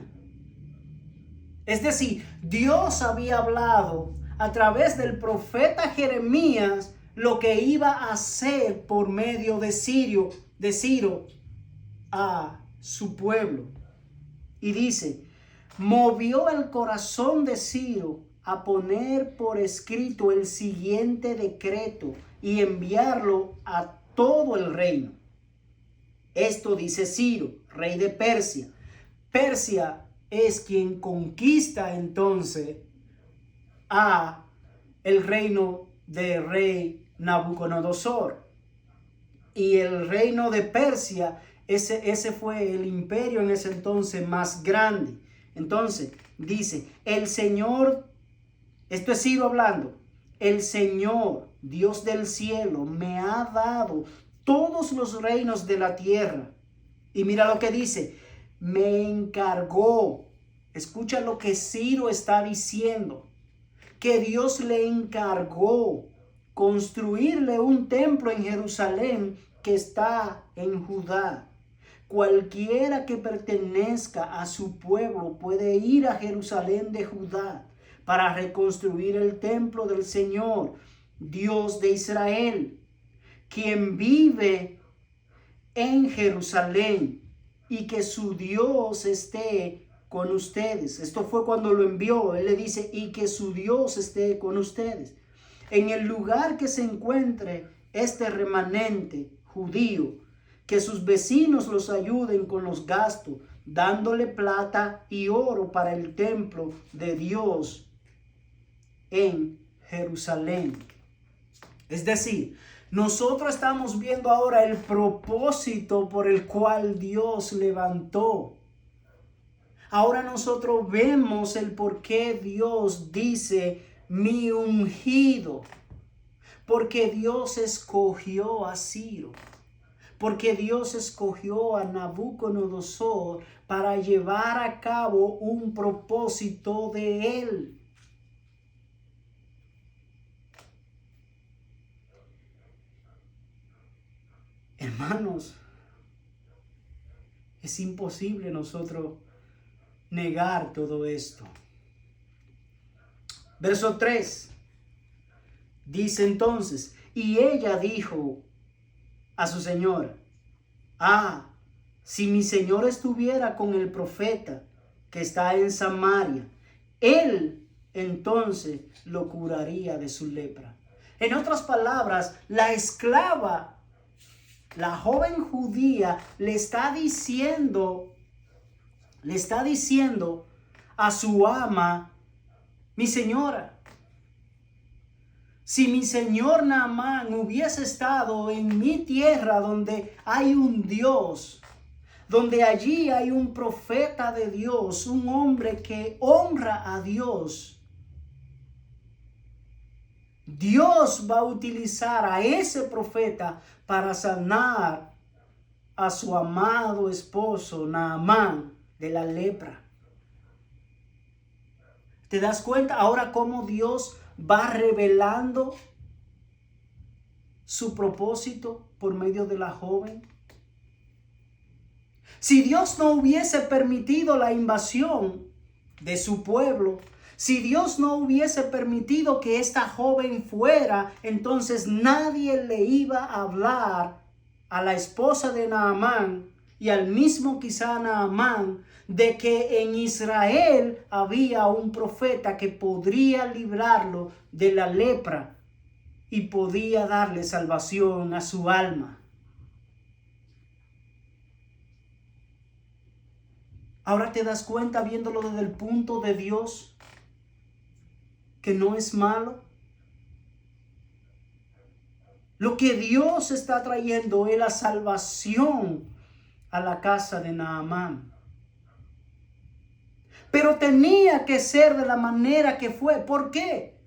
Es decir, Dios había hablado a través del profeta Jeremías lo que iba a hacer por medio de Ciro a su pueblo. Y dice, movió el corazón de Ciro a poner por escrito el siguiente decreto y enviarlo a todo el reino. Esto dice Ciro, rey de Persia. Persia es quien conquista entonces a el reino del rey Nabucodonosor. Y el reino de Persia, ese fue el imperio en ese entonces más grande. Entonces dice, el Señor, esto es Ciro hablando, el Señor, Dios del cielo, me ha dado todos los reinos de la tierra. Y mira lo que dice, me encargó, escucha lo que Ciro está diciendo, que Dios le encargó construirle un templo en Jerusalén que está en Judá. Cualquiera que pertenezca a su pueblo puede ir a Jerusalén de Judá para reconstruir el templo del Señor, Dios de Israel, quien vive en Jerusalén, y que su Dios esté con ustedes. Esto fue cuando lo envió. Él le dice, y que su Dios esté con ustedes. En el lugar que se encuentre este remanente judío, que sus vecinos los ayuden con los gastos dándole plata y oro para el templo de Dios en Jerusalén. Es decir, nosotros estamos viendo ahora el propósito por el cual Dios levantó. Ahora nosotros vemos el por qué Dios dice mi ungido. Porque Dios escogió a Ciro. Porque Dios escogió a Nabucodonosor para llevar a cabo un propósito de él. Hermanos, es imposible nosotros negar todo esto. Verso 3 dice entonces, y ella dijo a su señor, si mi señor estuviera con el profeta que está en Samaria, él entonces lo curaría de su lepra. En otras palabras, la esclava, la joven judía, le está diciendo a su ama, mi señora, si mi señor Naamán hubiese estado en mi tierra donde hay un Dios, donde allí hay un profeta de Dios, un hombre que honra a Dios, Dios va a utilizar a ese profeta para sanar a su amado esposo Naamán de la lepra. ¿Te das cuenta ahora cómo Dios va revelando su propósito por medio de la joven? Si Dios no hubiese permitido la invasión de su pueblo, si Dios no hubiese permitido que esta joven fuera, entonces nadie le iba a hablar a la esposa de Naamán y al mismo quizá Naamán de que en Israel había un profeta que podría librarlo de la lepra y podía darle salvación a su alma. Ahora te das cuenta, viéndolo desde el punto de Dios, que no es malo. Lo que Dios está trayendo es la salvación a la casa de Naamán. Pero tenía que ser de la manera que fue. ¿Por qué?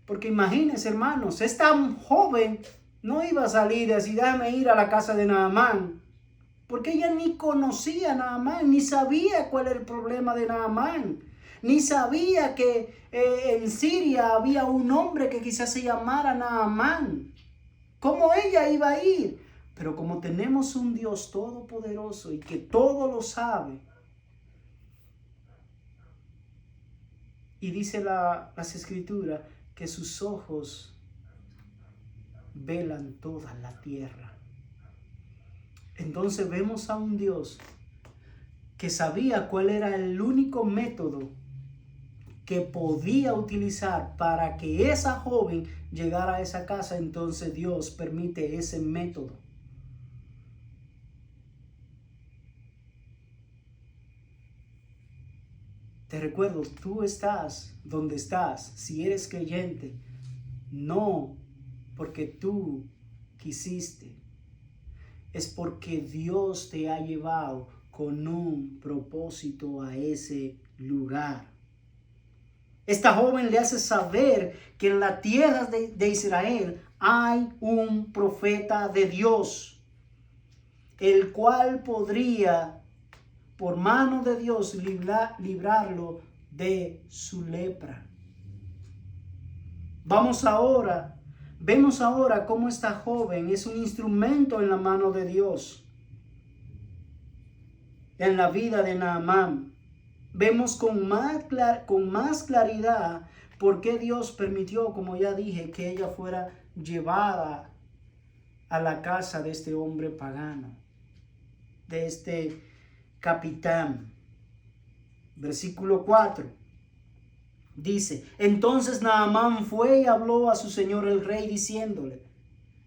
Porque imagínense, hermanos, esta joven no iba a salir así, déjame ir a la casa de Naamán. Porque ella ni conocía a Naamán, ni sabía cuál era el problema de Naamán. Ni sabía que en Siria había un hombre que quizás se llamara Naamán. ¿Cómo ella iba a ir? Pero como tenemos un Dios todopoderoso y que todo lo sabe, y dice las escrituras que sus ojos velan toda la tierra. Entonces vemos a un Dios que sabía cuál era el único método que podía utilizar para que esa joven llegara a esa casa. Entonces Dios permite ese método. Te recuerdo, tú estás donde estás, si eres creyente, no porque tú quisiste, es porque Dios te ha llevado con un propósito a ese lugar. Esta joven le hace saber que en la tierra de Israel hay un profeta de Dios, el cual podría, por mano de Dios, librarlo de su lepra. Vemos ahora cómo esta joven es un instrumento en la mano de Dios, en la vida de Naamán. Vemos con más claridad por qué Dios permitió, como ya dije, que ella fuera llevada a la casa de este hombre pagano, de este capitán. Versículo 4 dice: entonces Naamán fue y habló a su señor el rey diciéndole: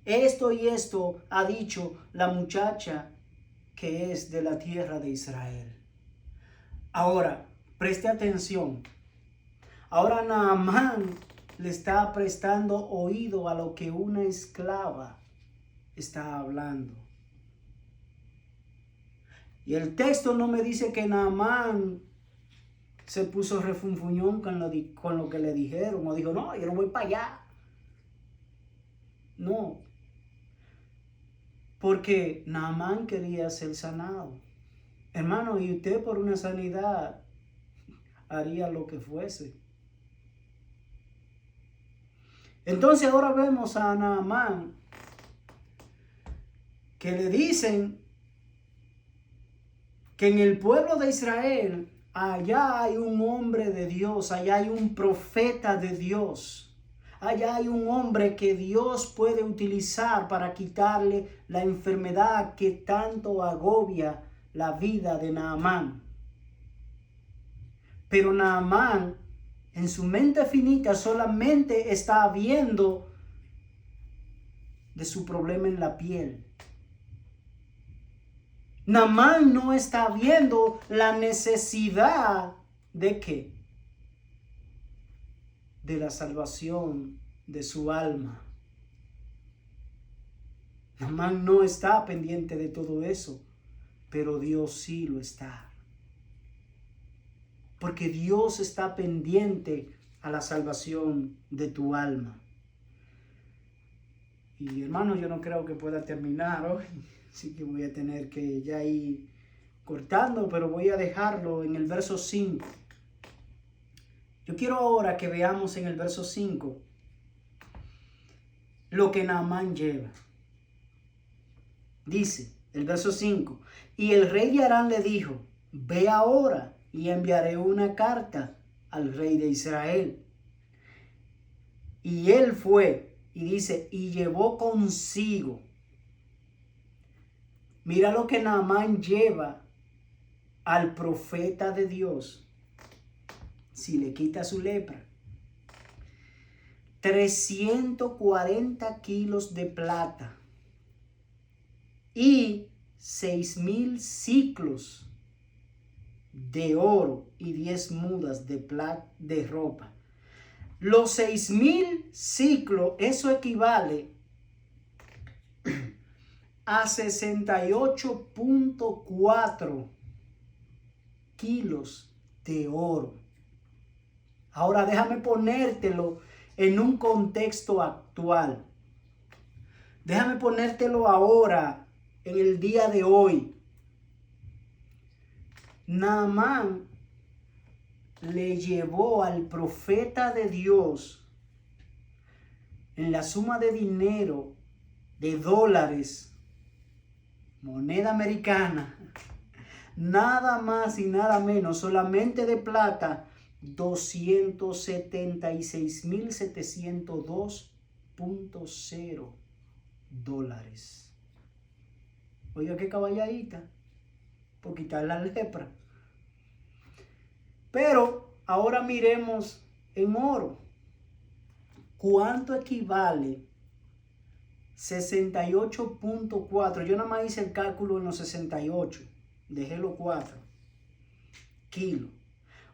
esto y esto ha dicho la muchacha que es de la tierra de Israel. Ahora, preste atención. Ahora Naamán le está prestando oído a lo que una esclava está hablando. Y el texto no me dice que Naamán se puso refunfuñón con lo que le dijeron, o dijo, no, yo no voy para allá. No, porque Naamán quería ser sanado. Hermano, y usted por una sanidad haría lo que fuese. Entonces ahora vemos a Naamán que le dicen que en el pueblo de Israel allá hay un hombre de Dios, allá hay un profeta de Dios, allá hay un hombre que Dios puede utilizar para quitarle la enfermedad que tanto agobia la vida de Naamán. Pero Naamán, en su mente finita, solamente está viendo de su problema en la piel. Naamán no está viendo la necesidad de ¿qué? De la salvación de su alma. Naamán no está pendiente de todo eso, pero Dios sí lo está. Porque Dios está pendiente a la salvación de tu alma. Y hermano, yo no creo que pueda terminar hoy, así que voy a tener que ya ir cortando, pero voy a dejarlo en el verso 5. Yo quiero ahora que veamos en el verso 5 lo que Naamán lleva. Dice el verso 5, y el rey de Aram le dijo, ve ahora y enviaré una carta al rey de Israel. Y él fue, y dice, y llevó consigo. Mira lo que Naamán lleva al profeta de Dios. Si le quita su lepra. 340 kilos de plata. Y 6,000 ciclos de oro y 10 mudas de ropa. Los 6,000 ciclos, eso equivale a 68.4 kilos de oro. Ahora déjame ponértelo en un contexto actual. Déjame ponértelo ahora, en el día de hoy. Naamán le llevó al profeta de Dios en la suma de dinero, de dólares, moneda americana, nada más y nada menos, solamente de plata, $276,702.0. Oiga, qué caballadita, por quitar la lepra. Pero ahora miremos en oro. ¿Cuánto equivale 68.4? Yo nada más hice el cálculo en los 68. Dejé los 4 kilos.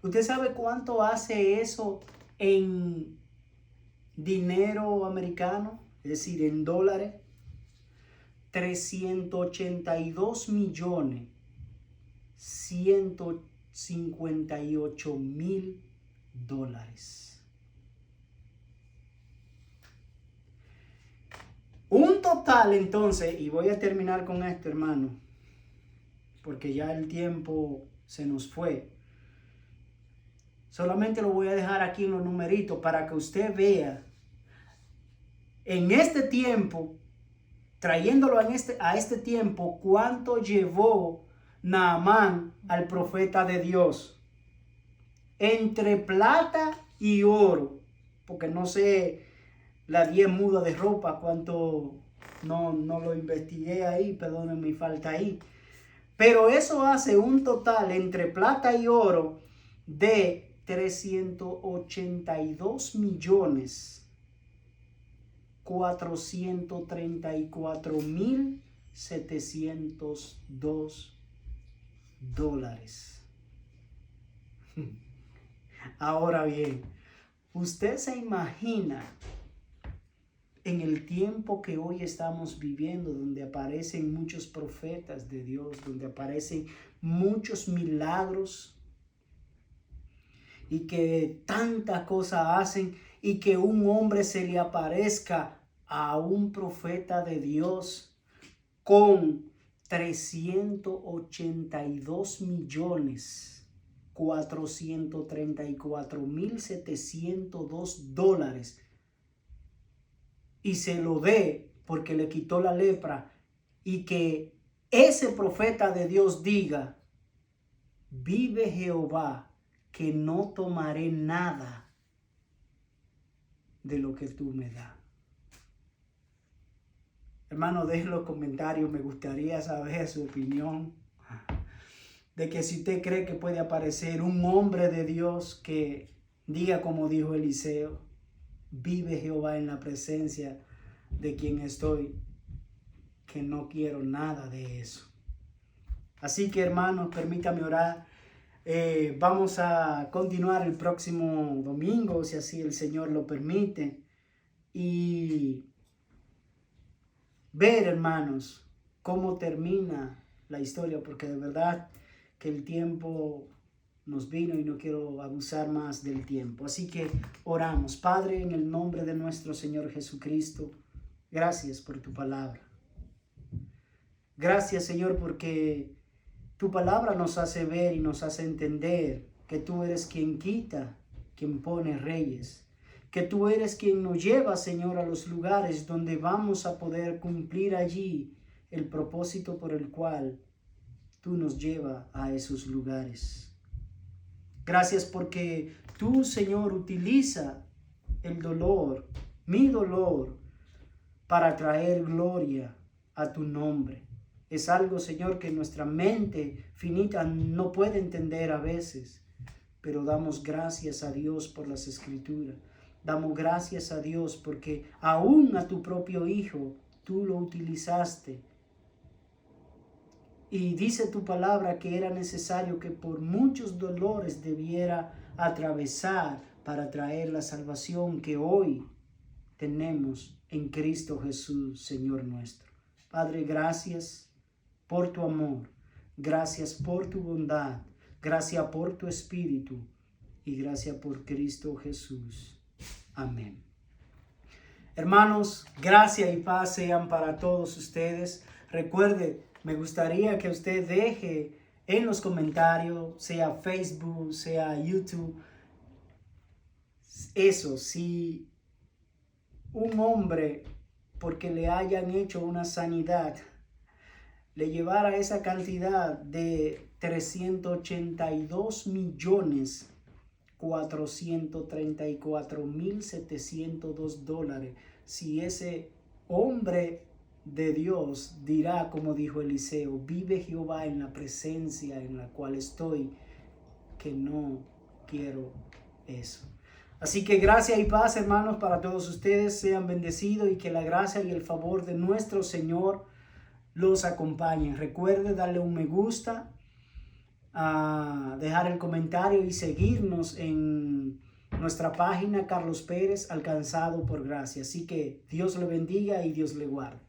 ¿Usted sabe cuánto hace eso en dinero americano? Es decir, en dólares. 382,158,000 dólares. Un total entonces, y voy a terminar con esto, hermano, porque ya el tiempo se nos fue. Solamente lo voy a dejar aquí en los numeritos para que usted vea en este tiempo, trayéndolo a este tiempo, cuánto llevó Naamán al profeta de Dios. Entre plata y oro, porque no sé las 10 mudas de ropa, cuánto, no lo investigué ahí, perdónenme mi falta ahí. Pero eso hace un total entre plata y oro de 382,434,702 dólares. Ahora bien, ¿usted se imagina en el tiempo que hoy estamos viviendo, donde aparecen muchos profetas de Dios, donde aparecen muchos milagros y que tanta cosa hacen, y que un hombre se le aparezca a un profeta de Dios con 382.434.702 dólares y se lo dé porque le quitó la lepra, y que ese profeta de Dios diga: vive Jehová, que no tomaré nada de lo que tú me das? Hermano, dejen los comentarios, me gustaría saber su opinión, de que si usted cree que puede aparecer un hombre de Dios que diga como dijo Eliseo: vive Jehová en la presencia de quien estoy, que no quiero nada de eso. Así que, hermanos, permítame orar. Vamos a continuar el próximo domingo, si así el Señor lo permite, y ver, hermanos, cómo termina la historia, porque de verdad que el tiempo nos vino y no quiero abusar más del tiempo. Así que oramos. Padre, en el nombre de nuestro Señor Jesucristo, gracias por tu palabra. Gracias, Señor, porque tu palabra nos hace ver y nos hace entender que tú eres quien quita, quien pone reyes, que tú eres quien nos lleva, Señor, a los lugares donde vamos a poder cumplir allí el propósito por el cual tú nos llevas a esos lugares. Gracias porque tú, Señor, utiliza el dolor, mi dolor, para traer gloria a tu nombre. Es algo, Señor, que nuestra mente finita no puede entender a veces, pero damos gracias a Dios por las Escrituras. Damos gracias a Dios porque aún a tu propio Hijo tú lo utilizaste. Y dice tu palabra que era necesario que por muchos dolores debiera atravesar para traer la salvación que hoy tenemos en Cristo Jesús, Señor nuestro. Padre, gracias por tu amor, gracias por tu bondad, gracias por tu Espíritu y gracias por Cristo Jesús. Amén. Hermanos, gracia y paz sean para todos ustedes. Recuerde, me gustaría que usted deje en los comentarios, sea Facebook, sea YouTube, eso, si un hombre, porque le hayan hecho una sanidad, le llevara esa cantidad de 382.434.702 dólares, si ese hombre de Dios dirá como dijo Eliseo: vive Jehová en la presencia en la cual estoy, que no quiero eso. Así que gracia y paz, hermanos, para todos ustedes. Sean bendecidos y que la gracia y el favor de nuestro Señor los acompañen. Recuerde darle un me gusta, dejar el comentario y seguirnos en nuestra página Carlos Pérez Alcanzado por Gracia. Así que Dios le bendiga y Dios le guarde.